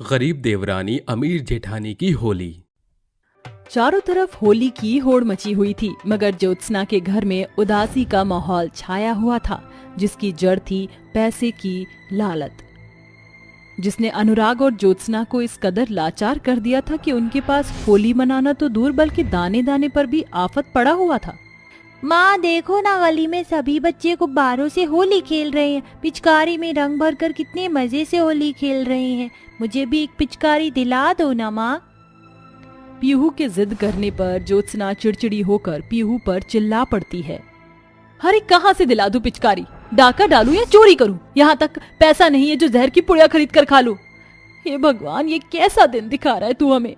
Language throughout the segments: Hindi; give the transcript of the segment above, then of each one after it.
गरीब देवरानी अमीर जेठानी की होली। चारों तरफ होली की होड़ मची हुई थी, मगर ज्योत्सना के घर में उदासी का माहौल छाया हुआ था, जिसकी जड़ थी पैसे की लालच, जिसने अनुराग और ज्योत्सना को इस कदर लाचार कर दिया था कि उनके पास होली मनाना तो दूर बल्कि दाने दाने पर भी आफत पड़ा हुआ था। माँ देखो ना, गली में सभी बच्चे गुब्बारों से होली खेल रहे हैं, पिचकारी में रंग भरकर कितने मजे से होली खेल रहे हैं। मुझे भी एक पिचकारी दिला दो ना माँ। पीहू के जिद करने पर ज्योत्सना चिड़चिड़ी होकर पीहू पर चिल्ला पड़ती है। अरे कहाँ से दिला दूं पिचकारी? डाका डालूं या चोरी करूं? यहाँ तक पैसा नहीं है जो जहर की पुड़िया खरीद कर खा लूं। हे भगवान, ये कैसा दिन दिखा रहा है तू हमें।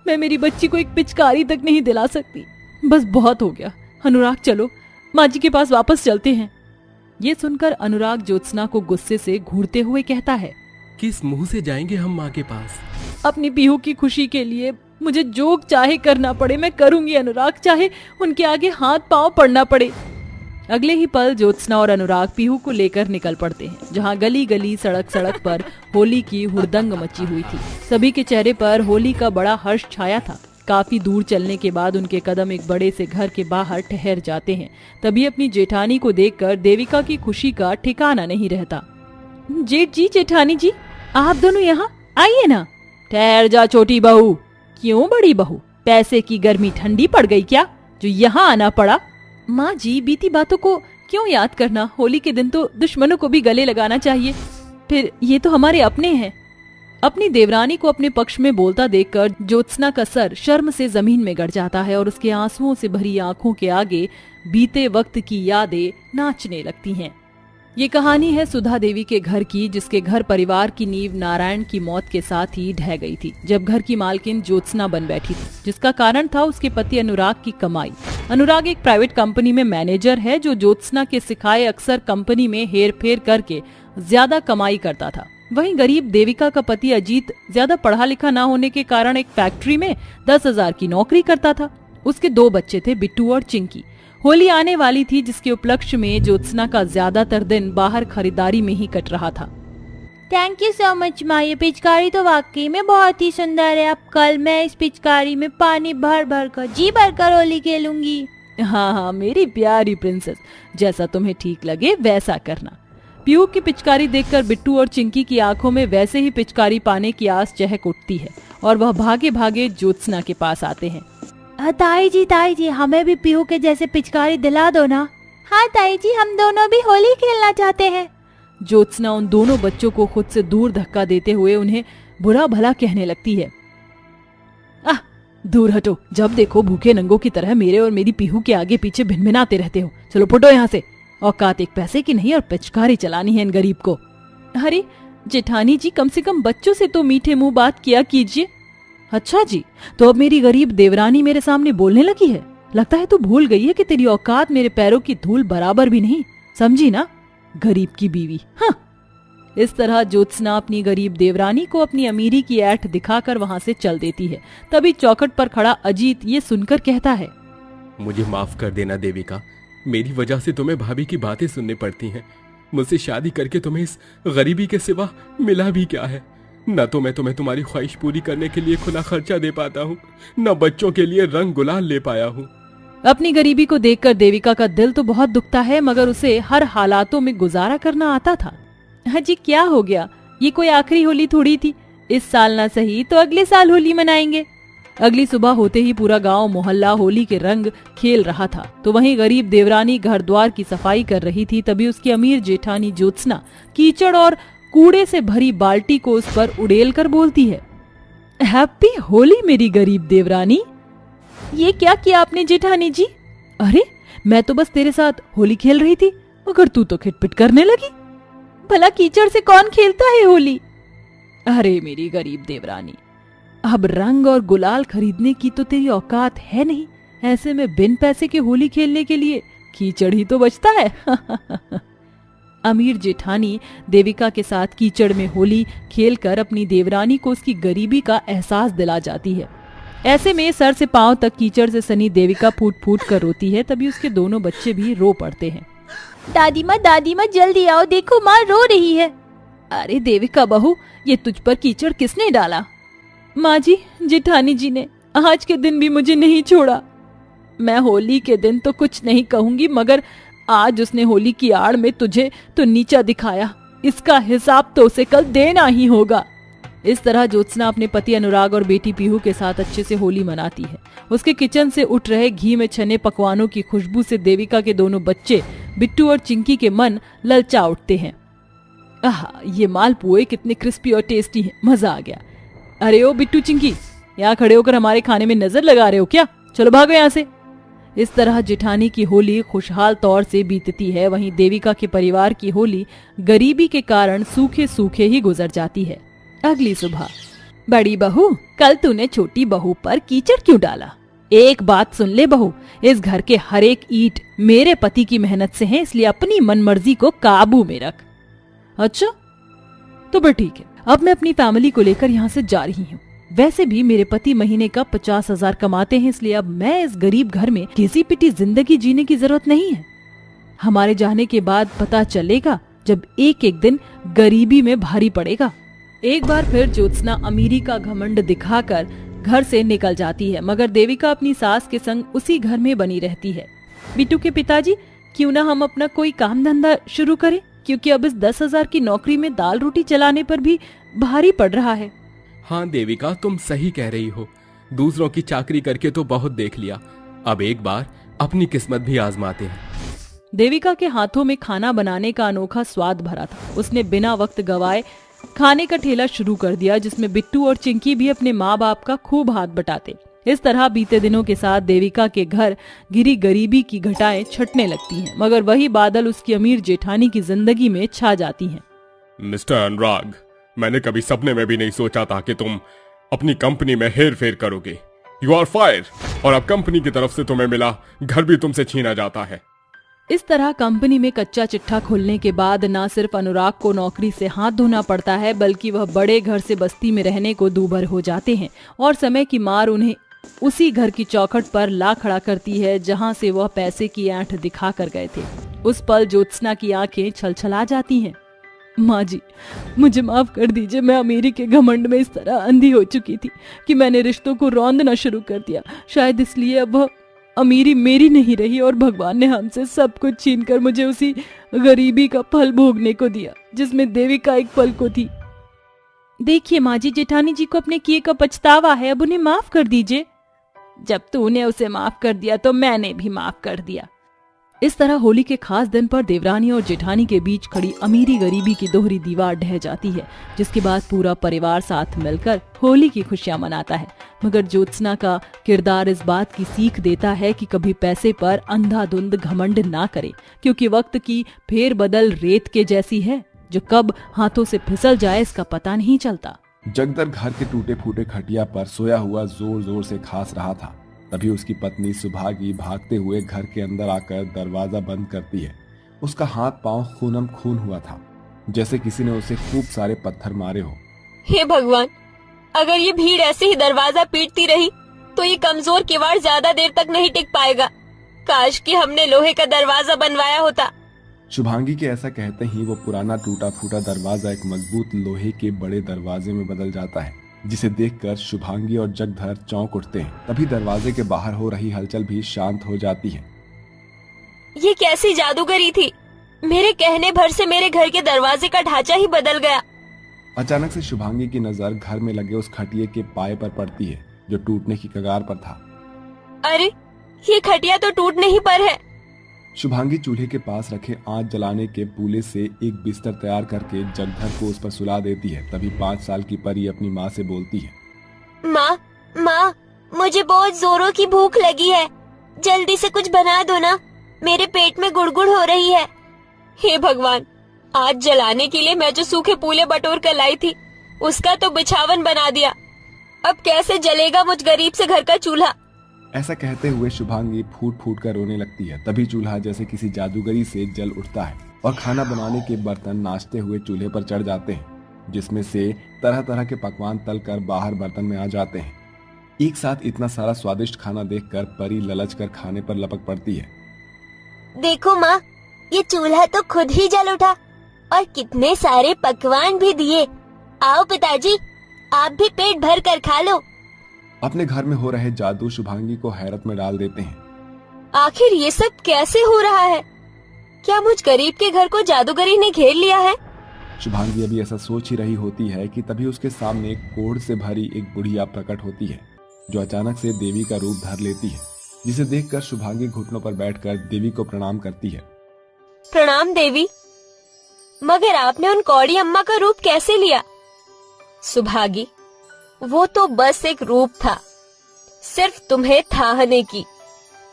मैं मेरी बच्ची को एक पिचकारी तक नहीं दिला सकती। बस बहुत हो गया। अनुराग चलो माँ जी के पास वापस चलते हैं। ये सुनकर अनुराग ज्योत्सना को गुस्से से घूरते हुए कहता है, किस मुंह से जाएंगे हम माँ के पास? अपनी पीहू की खुशी के लिए मुझे जो चाहे करना पड़े मैं करूंगी अनुराग, चाहे उनके आगे हाथ पांव पड़ना पड़े। अगले ही पल ज्योत्सना और अनुराग पीहू को लेकर निकल पड़ते हैं, जहां गली गली सड़क सड़क पर होली की हुड़दंग मची हुई थी। सभी के चेहरे पर होली का बड़ा हर्ष छाया था। काफी दूर चलने के बाद उनके कदम एक बड़े से घर के बाहर ठहर जाते हैं। तभी अपनी जेठानी को देखकर देविका की खुशी का ठिकाना नहीं रहता। जेठ जी, जेठानी जी, आप दोनों यहाँ आइए ना। ठहर जा छोटी बहू। क्यों बड़ी बहू, पैसे की गर्मी ठंडी पड़ गई क्या जो यहाँ आना पड़ा? माँ जी, बीती बातों को क्यों याद करना? होली के दिन तो दुश्मनों को भी गले लगाना चाहिए। फिर ये तो हमारे अपने हैं। अपनी देवरानी को अपने पक्ष में बोलता देखकर ज्योत्सना का सर शर्म से जमीन में गड़ जाता है और उसके आंसुओं से भरी आंखों के आगे बीते वक्त की यादें नाचने लगती हैं। ये कहानी है सुधा देवी के घर की, जिसके घर परिवार की नींव नारायण की मौत के साथ ही ढह गई थी, जब घर की मालकिन ज्योत्सना बन बैठी थी, जिसका कारण था उसके पति अनुराग की कमाई। अनुराग एक प्राइवेट कंपनी में मैनेजर है, जो ज्योत्सना के सिखाए अक्सर कंपनी में हेर फेर करके ज्यादा कमाई करता था। वहीं गरीब देविका का पति अजीत ज्यादा पढ़ा लिखा न होने के कारण एक फैक्ट्री में 10,000 की नौकरी करता था। उसके 2 बच्चे थे, बिट्टू और चिंकी। होली आने वाली थी, जिसके उपलक्ष्य में ज्योत्सना का ज्यादातर दिन बाहर खरीदारी में ही कट रहा था। थैंक यू सो मच माँ, ये पिचकारी तो वाकई में बहुत ही सुंदर है। अब कल मैं इस पिचकारी में पानी भर भर कर जी भर कर होली खेलूंगी। हाँ हाँ मेरी प्यारी प्रिंसेस, जैसा तुम्हें ठीक लगे वैसा करना। पीहू की पिचकारी देखकर बिट्टू और चिंकी की आंखों में वैसे ही पिचकारी पाने की आस चहक उठती है और वह भागे भागे ज्योत्सना के पास आते हैं। ताई जी, हमें भी पीहू के जैसे पिचकारी दिला दो ना। हाँ ताई जी, हम दोनों भी होली खेलना चाहते हैं। ज्योत्सना उन दोनों बच्चों को खुद से दूर धक्का देते हुए उन्हें बुरा भला कहने लगती है। दूर हटो, जब देखो भूखे नंगों की तरह मेरे और मेरी पीहू के आगे पीछे भिनभिनाते रहते हो। चलो फुटो यहाँ से। औकात एक पैसे की नहीं और पिचकारी चलानी है इन गरीब को। अरे जेठानी जी, कम से कम बच्चों से तो मीठे मुंह बात किया कीजिए। अच्छा जी, तो अब मेरी गरीब देवरानी मेरे सामने बोलने लगी है। लगता है तू भूल गई है कि तेरी औकात मेरे पैरों की धूल बराबर भी नहीं, समझी ना, गरीब की बीवी। हाँ। इस तरह ज्योत्सना अपनी गरीब देवरानी को अपनी अमीरी की ऐठ दिखाकर वहां से चल देती है। तभी चौखट पर खड़ा अजीत ये सुनकर कहता है, मुझे माफ कर देना देविका, मेरी वजह से तुम्हें भाभी की बातें सुननी पड़ती हैं। मुझसे शादी करके तुम्हें इस गरीबी के सिवा मिला भी क्या है? न तो मैं तुम्हें तुम्हारी ख्वाहिश पूरी करने के लिए खुला खर्चा दे पाता हूँ, न बच्चों के लिए रंग गुलाल ले पाया हूँ। अपनी गरीबी को देखकर देविका का दिल तो बहुत दुखता है, मगर उसे हर हालातों में गुजारा करना आता था। जी क्या हो गया, ये कोई आखिरी होली थोड़ी थी। इस साल ना सही तो अगले साल होली मनाएंगे। अगली सुबह होते ही पूरा गांव मोहल्ला होली के रंग खेल रहा था, तो वहीं गरीब देवरानी घर द्वार की सफाई कर रही थी। तभी उसकी अमीर जेठानी ज्योत्सना कीचड़ और कूड़े से भरी बाल्टी को उस पर उड़ेल कर बोलती है, हैप्पी होली मेरी गरीब देवरानी। ये क्या किया आपने जेठानी जी? अरे मैं तो बस तेरे साथ होली खेल रही थी, मगर तू तो खिटपिट करने लगी। भला कीचड़ से कौन खेलता है होली? अरे मेरी गरीब देवरानी, अब रंग और गुलाल खरीदने की तो तेरी औकात है नहीं। ऐसे में बिन पैसे के होली खेलने के लिए कीचड़ ही तो बचता है। अमीर जेठानी देविका के साथ कीचड़ में होली खेलकर अपनी देवरानी को उसकी गरीबी का एहसास दिला जाती है। ऐसे में सर से पांव तक कीचड़ से सनी देविका फूट फूट कर रोती है। तभी उसके दोनों बच्चे भी रो पड़ते हैं। दादी माँ जल्दी आओ, देखो माँ रो रही है। अरे देविका बहू, ये तुझ पर कीचड़ किसने डाला? माँ जी, जेठानी जी ने। आज के दिन भी मुझे नहीं छोड़ा। मैं होली के दिन तो कुछ नहीं कहूंगी, मगर आज उसने होली की आड़ में तुझे तो नीचा दिखाया। इसका हिसाब तो उसे कल देना ही होगा। इस तरह ज्योत्सना अपने पति अनुराग और बेटी पीहू के साथ अच्छे से होली मनाती है। उसके किचन से उठ रहे घी में छने पकवानों की खुशबू से देविका के दोनों बच्चे बिट्टू और चिंकी के मन ललचा उठते हैं। आहा, ये मालपुए कितने क्रिस्पी और टेस्टी हैं, मजा आ गया। अरे ओ बिट्टू चिंकी, यहाँ खड़े होकर हमारे खाने में नजर लगा रहे हो क्या? चलो भागो यहाँ से। इस तरह जेठानी की होली खुशहाल तौर से बीतती है। वहीं देविका के परिवार की होली गरीबी के कारण सूखे सूखे ही गुजर जाती है। अगली सुबह, बड़ी बहू, कल तूने छोटी बहू पर कीचड़ क्यों डाला? एक बात सुन ले बहू, इस घर के हर एक ईंट मेरे पति की मेहनत से है, इसलिए अपनी मनमर्जी को काबू में रख। अच्छा, तो फिर ठीक है, अब मैं अपनी फैमिली को लेकर यहाँ से जा रही हूँ। वैसे भी मेरे पति महीने का 50,000 कमाते हैं, इसलिए अब मैं इस गरीब घर में किसी पिटी जिंदगी जीने की जरूरत नहीं है। हमारे जाने के बाद पता चलेगा जब एक एक दिन गरीबी में भारी पड़ेगा। एक बार फिर ज्योत्सना अमीरी का घमंड दिखाकर घर से निकल जाती है, मगर देविका अपनी सास के संग उसी घर में बनी रहती है। बिट्टू के पिताजी, क्यों ना हम अपना कोई काम धंधा शुरू करें, क्योंकि अब इस 10,000 की नौकरी में दाल रोटी चलाने पर भी भारी पड़ रहा है। हाँ देविका, तुम सही कह रही हो। दूसरों की चाकरी करके तो बहुत देख लिया, अब एक बार अपनी किस्मत भी आजमाते हैं। देविका के हाथों में खाना बनाने का अनोखा स्वाद भरा था। उसने बिना वक्त गवाए खाने का ठेला शुरू कर दिया, जिसमें बिट्टू और चिंकी भी अपने माँ बाप का खूब हाथ बटाते। इस तरह बीते दिनों के साथ देविका के घर गिरी गरीबी की घटाएं छटने लगती हैं, मगर वही बादल उसकी अमीर जेठानी की जिंदगी में छा जाती हैं। मिस्टर अनुराग, मैंने कभी सपने में भी नहीं सोचा था कि तुम अपनी कंपनी में हेर फेर करोगे। यू आर फायर, और अब कंपनी की तरफ से तुम्हें मिला घर भी तुमसे छीना जाता है। इस तरह कंपनी में कच्चा चिट्ठा खुलने के बाद न सिर्फ अनुराग को नौकरी से हाथ धोना पड़ता है, बल्कि वह बड़े घर से बस्ती में रहने को दूभर हो जाते हैं और समय की मार उन्हें उसी घर की चौखट पर ला खड़ा करती है जहां से वह पैसे की ऐंठ दिखा कर गए थे। उस पल ज्योत्सना की आंखें छलछला जाती हैं। माँ जी, मुझे माफ कर दीजिए। मैं अमीरी के घमंड में इस तरह अंधी हो चुकी थी कि मैंने रिश्तों को रौंदना शुरू कर दिया। शायद इसलिए अब वह अमीरी मेरी नहीं रही और भगवान ने हमसे सब कुछ छीनकर मुझे उसी गरीबी का फल भोगने को दिया जिसमें देविका एक पल को थी। देखिए माँ जी, जेठानी जी को अपने किए का पछतावा है, अब उन्हें माफ कर दीजिए। जब तूने उसे माफ कर दिया तो मैंने भी माफ कर दिया। इस तरह होली के खास दिन पर देवरानी और जेठानी के बीच खड़ी अमीरी गरीबी की दोहरी दीवार ढह जाती है, जिसके बाद पूरा परिवार साथ मिलकर होली की खुशियां मनाता है। मगर ज्योत्सना का किरदार इस बात की सीख देता है कि कभी पैसे पर अंधाधुंध घमंड ना करे, क्योंकि वक्त की फेरबदल रेत के जैसी है, जो कब हाथों से फिसल जाए इसका पता नहीं चलता। जगदर घर के टूटे फूटे खटिया पर सोया हुआ जोर जोर से खांस रहा था। तभी उसकी पत्नी सुभागी भागते हुए घर के अंदर आकर दरवाजा बंद करती है। उसका हाथ पांव खूनम खून हुआ था, जैसे किसी ने उसे खूब सारे पत्थर मारे हो। हे भगवान, अगर ये भीड़ ऐसे ही दरवाजा पीटती रही तो ये कमजोर किवाड़ ज्यादा देर तक नहीं टिक पाएगा। काश कि हमने लोहे का दरवाजा बनवाया होता। शुभांगी के ऐसा कहते ही वो पुराना टूटा फूटा दरवाजा एक मजबूत लोहे के बड़े दरवाजे में बदल जाता है, जिसे देखकर शुभांगी और जगधर चौंक उठते हैं। तभी दरवाजे के बाहर हो रही हलचल भी शांत हो जाती है। ये कैसी जादूगरी थी? मेरे कहने भर से मेरे घर के दरवाजे का ढांचा ही बदल गया। अचानक से शुभांगी की नजर घर में लगे उस खटिये के पाए पर पड़ती है, जो टूटने की कगार पर था। अरे, ये खटिया तो टूटने ही पर है। शुभांगी चूल्हे के पास रखे आंच जलाने के पूले से एक बिस्तर तैयार करके जगधर को उस पर सुला देती है। तभी 5 साल की परी अपनी माँ से बोलती है, माँ, मुझे बहुत जोरों की भूख लगी है, जल्दी से कुछ बना दो ना, मेरे पेट में गुड़गुड़ हो रही है। हे भगवान, आज जलाने के लिए मैं जो सूखे पूले बटोर कर लाई थी उसका तो बिछावन बना दिया। अब कैसे जलेगा मुझ गरीब से घर का चूल्हा। ऐसा कहते हुए शुभांगी फूट फूट कर रोने लगती है। तभी चूल्हा जैसे किसी जादूगरी से जल उठता है और खाना बनाने के बर्तन नाचते हुए चूल्हे पर चढ़ जाते हैं, जिसमें से तरह तरह के पकवान तलकर बाहर बर्तन में आ जाते हैं। एक साथ इतना सारा स्वादिष्ट खाना देखकर परी ललच कर खाने पर लपक पड़ती है। देखो माँ, ये चूल्हा तो खुद ही जल उठा। और कितने सारे पकवान भी दिए। आओ पिताजी, आप भी पेट भर कर खा लो। अपने घर में हो रहे जादू शुभांगी को हैरत में डाल देते हैं। आखिर ये सब कैसे हो रहा है? क्या मुझ गरीब के घर को जादूगरी ने घेर लिया है? शुभांगी अभी ऐसा सोच ही रही होती है कि तभी उसके सामने एक कोढ़ से भरी एक बुढ़िया प्रकट होती है, जो अचानक से देवी का रूप धर लेती है, जिसे देखकर शुभांगी घुटनों पर बैठकर देवी को प्रणाम करती है। प्रणाम देवी, मगर आपने उन कौड़ी अम्मा का रूप कैसे लिया? सुभागी, वो तो बस एक रूप था, सिर्फ तुम्हें थाहने की।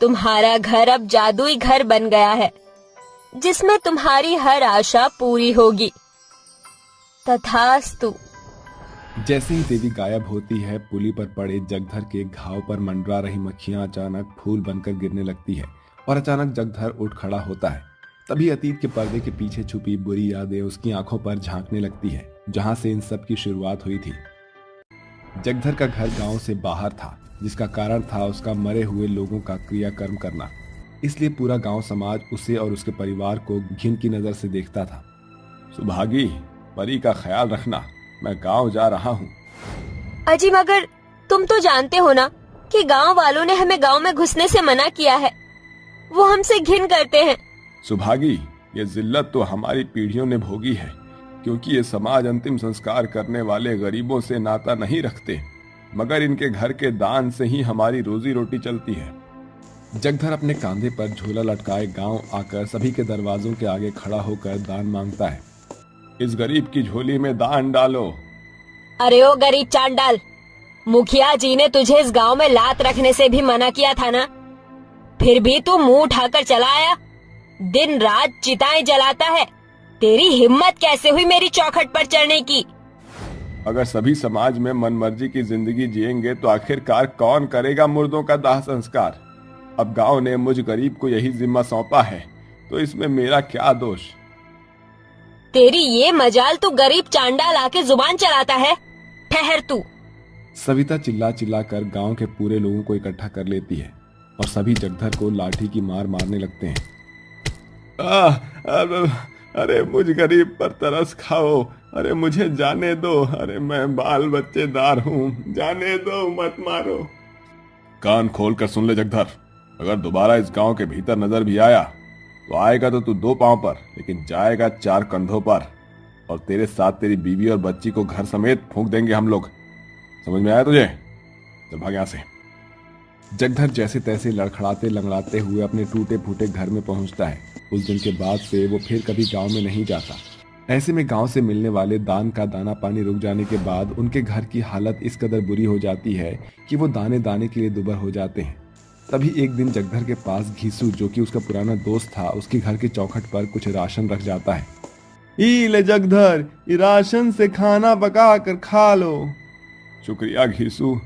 तुम्हारा घर अब जादुई घर बन गया है, जिसमें तुम्हारी हर आशा पूरी होगी। तथास्तु। जैसे ही देवी गायब होती है, पुली पर पड़े जगधर के घाव पर मंडरा रही मक्खियां अचानक फूल बनकर गिरने लगती है और अचानक जगधर उठ खड़ा होता है। तभी अतीत के पर्दे के पीछे छुपी बुरी यादें उसकी आंखों पर झांकने लगती है, जहां से इन सब की शुरुआत हुई थी। जगधर का घर गांव से बाहर था, जिसका कारण था उसका मरे हुए लोगों का क्रियाकर्म करना। इसलिए पूरा गांव समाज उसे और उसके परिवार को घिन की नजर से देखता था। सुभागी, परी का ख्याल रखना, मैं गांव जा रहा हूँ। अजी, मगर तुम तो जानते हो ना कि गांव वालों ने हमें गांव में घुसने से मना किया है। वो हमसे घिन करते हैं। सुभागी, ये जिल्लत तो हमारी पीढ़ियों ने भोगी है, क्योंकि ये समाज अंतिम संस्कार करने वाले गरीबों से नाता नहीं रखते, मगर इनके घर के दान से ही हमारी रोजी रोटी चलती है। जगधर अपने कांधे पर झोला लटकाए गांव आकर सभी के दरवाजों के आगे खड़ा होकर दान मांगता है। इस गरीब की झोली में दान डालो। अरे ओ गरीब चांडाल, मुखिया जी ने तुझे इस गांव में लात रखने से भी मना किया था ना, फिर भी तू मुंह उठाकर चला आया। दिन रात चिताएं जलाता है। तेरी हिम्मत कैसे हुई मेरी चौखट पर चढ़ने की? अगर सभी समाज में मनमर्जी की जिंदगी जिएंगे तो आखिरकार कौन करेगा मुर्दों का दाह संस्कार? अब गांव ने मुझ गरीब को यही जिम्मा सौंपा है, तो इसमें मेरा क्या दोष? तेरी ये मजाल, तू गरीब चांडाल आके जुबान चलाता है। ठहर तू। सविता चिल्ला चिल्ला कर गांव के पूरे लोगों को इकट्ठा कर लेती है और सभी जगधर को लाठी की मार मारने लगते हैं। अरे मुझ गरीब पर तरस खाओ, अरे मुझे जाने दो, अरे मैं बाल बच्चेदार हूँ, जाने दो, मत मारो। कान खोल कर सुन ले जगधर, अगर दोबारा इस गांव के भीतर नजर भी आया तो आएगा तो तू 2 पांव पर, लेकिन जाएगा 4 कंधों पर, और तेरे साथ तेरी बीवी और बच्ची को घर समेत फूंक देंगे हम लोग। समझ में आया तुझे? चल भाग यहां से। जगधर जैसे तैसे लड़खड़ाते लंगड़ाते हुए अपने टूटे फूटे घर में पहुंचता है। उस दिन के बाद से वो फिर कभी गांव में नहीं जाता। ऐसे में गांव से मिलने वाले दान का दाना पानी रुक जाने के बाद उनके घर की हालत इस कदर बुरी हो जाती है कि वो दाने दाने के लिए दुबर हो जाते हैं। तभी एक दिन जगधर के पास घीसू, जो कि उसका पुराना दोस्त था, उसके घर की चौखट पर कुछ राशन रख जाता है। ई ले जगधर, ये राशन से खाना पका कर खा लो। शुक्रिया घीसू।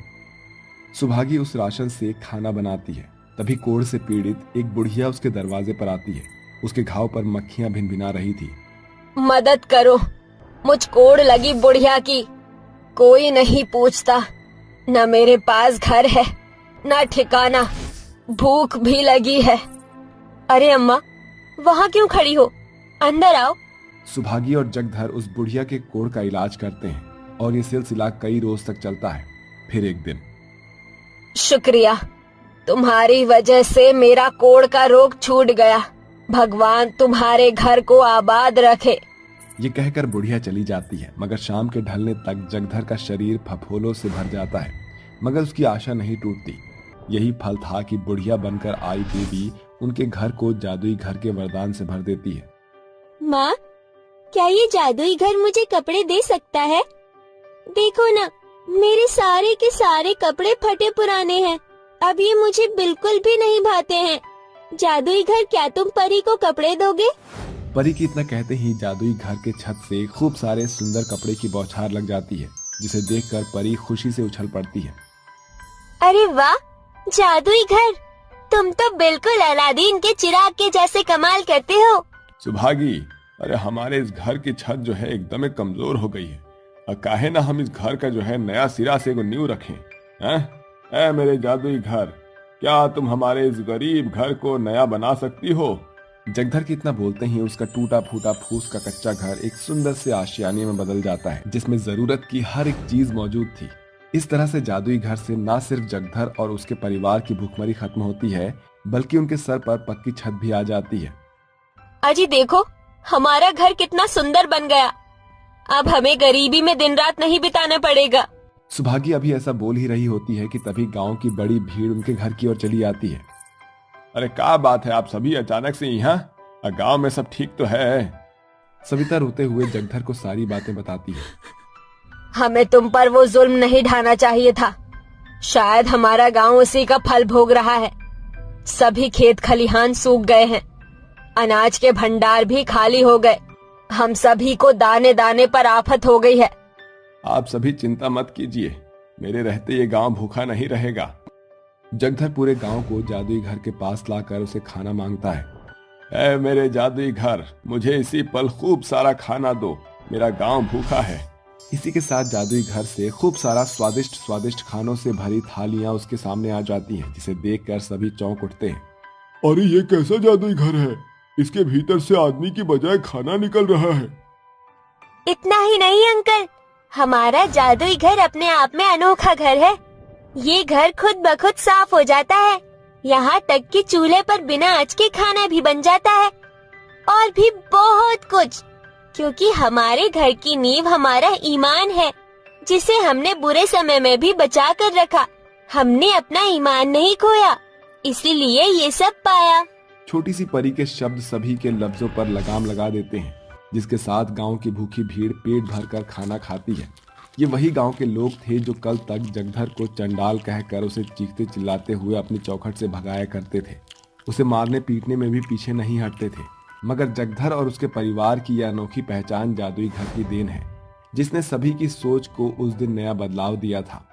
सुभागी उस राशन से खाना बनाती है। तभी कोढ़ से पीड़ित एक बुढ़िया उसके दरवाजे पर आती है। उसके घाव पर मक्खियां भिनभिना रही थी। मदद करो, मुझ कोढ़ लगी बुढ़िया की। कोई नहीं पूछता, न मेरे पास घर है न ठिकाना, भूख भी लगी है। अरे अम्मा, वहाँ क्यों खड़ी हो? अंदर आओ। सुभागी और जगधर उस बुढ़िया के कोढ़ का इलाज करते हैं और ये सिलसिला कई रोज तक चलता है। फिर एक दिन, शुक्रिया, तुम्हारी वजह से मेरा कोढ़ का रोग छूट गया। भगवान तुम्हारे घर को आबाद रखे। ये कहकर बुढ़िया चली जाती है, मगर शाम के ढलने तक जगधर का शरीर फफोलों से भर जाता है, मगर उसकी आशा नहीं टूटती। यही फल था कि बुढ़िया बनकर आई देवी उनके घर को जादुई घर के वरदान से भर देती है। माँ, क्या ये जादुई घर मुझे कपड़े दे सकता है? देखो ना, मेरे सारे के सारे कपड़े फटे पुराने हैं। अब ये मुझे बिल्कुल भी नहीं भाते हैं। जादुई घर, क्या तुम परी को कपड़े दोगे? परी की इतना कहते ही जादुई घर के छत से खूब सारे सुंदर कपड़े की बौछार लग जाती है, जिसे देखकर परी खुशी से उछल पड़ती है। अरे वाह, जादुई घर! तुम तो बिल्कुल अलादीन के चिराग के जैसे कमाल करते हो। सुभागी, अरे हमारे इस घर की छत जो है एकदम कमजोर हो गई है, और काहे ना हम इस घर का जो है नया सिरा से नींव रखें। ऐ मेरे जादुई घर, क्या तुम हमारे इस गरीब घर को नया बना सकती हो? जगधर के इतना बोलते ही उसका टूटा फूटा फूस का कच्चा घर एक सुंदर से आशियाने में बदल जाता है, जिसमें जरूरत की हर एक चीज मौजूद थी। इस तरह से जादुई घर से न सिर्फ जगधर और उसके परिवार की भूखमरी खत्म होती है, बल्कि उनके सर पर पक्की छत भी आ जाती है। अजी देखो, हमारा घर कितना सुंदर बन गया। अब हमें गरीबी में दिन रात नहीं बिताना पड़ेगा। सुभागी अभी ऐसा बोल ही रही होती है कि तभी गांव की बड़ी भीड़ उनके घर की ओर चली आती है। अरे क्या बात है, आप सभी अचानक से यहाँ? गांव में सब ठीक तो है? सविता रोते हुए जगधर को सारी बातें बताती है। हमें तुम पर वो जुल्म नहीं ढाना चाहिए था। शायद हमारा गांव उसी का फल भोग रहा है। सभी खेत खलिहान सूख गए हैं, अनाज के भंडार भी खाली हो गए। हम सभी को दाने दाने पर आफत हो गई है। आप सभी चिंता मत कीजिए, मेरे रहते ये गांव भूखा नहीं रहेगा। जगधर पूरे गांव को जादुई घर के पास लाकर उसे खाना मांगता है। ऐ मेरे जादुई घर, मुझे इसी पल खूब सारा खाना दो, मेरा गांव भूखा है। इसी के साथ जादुई घर से खूब सारा स्वादिष्ट स्वादिष्ट खानों से भरी थालियां उसके सामने आ जाती हैं, जिसे देखकर सभी चौंक उठते हैं। अरे ये कैसा जादुई घर है? इसके भीतर से आदमी की बजाय खाना निकल रहा है। इतना ही नहीं अंकल, हमारा जादुई घर अपने आप में अनोखा घर है। ये घर खुद ब खुद साफ हो जाता है, यहाँ तक कि चूल्हे पर बिना आंच के खाना भी बन जाता है, और भी बहुत कुछ। क्योंकि हमारे घर की नींव हमारा ईमान है, जिसे हमने बुरे समय में भी बचा कर रखा। हमने अपना ईमान नहीं खोया, इसीलिए ये सब पाया। छोटी सी परी के शब्द सभी के लफ्जों पर लगाम लगा देते हैं, जिसके साथ गांव की भूखी भीड़ पेट भरकर खाना खाती है। ये वही गांव के लोग थे जो कल तक जगधर को चंडाल कहकर उसे चीखते चिल्लाते हुए अपनी चौखट से भगाया करते थे। उसे मारने पीटने में भी पीछे नहीं हटते थे। मगर जगधर और उसके परिवार की यह अनोखी पहचान जादुई घर की देन है, जिसने सभी की सोच को उस दिन नया बदलाव दिया था।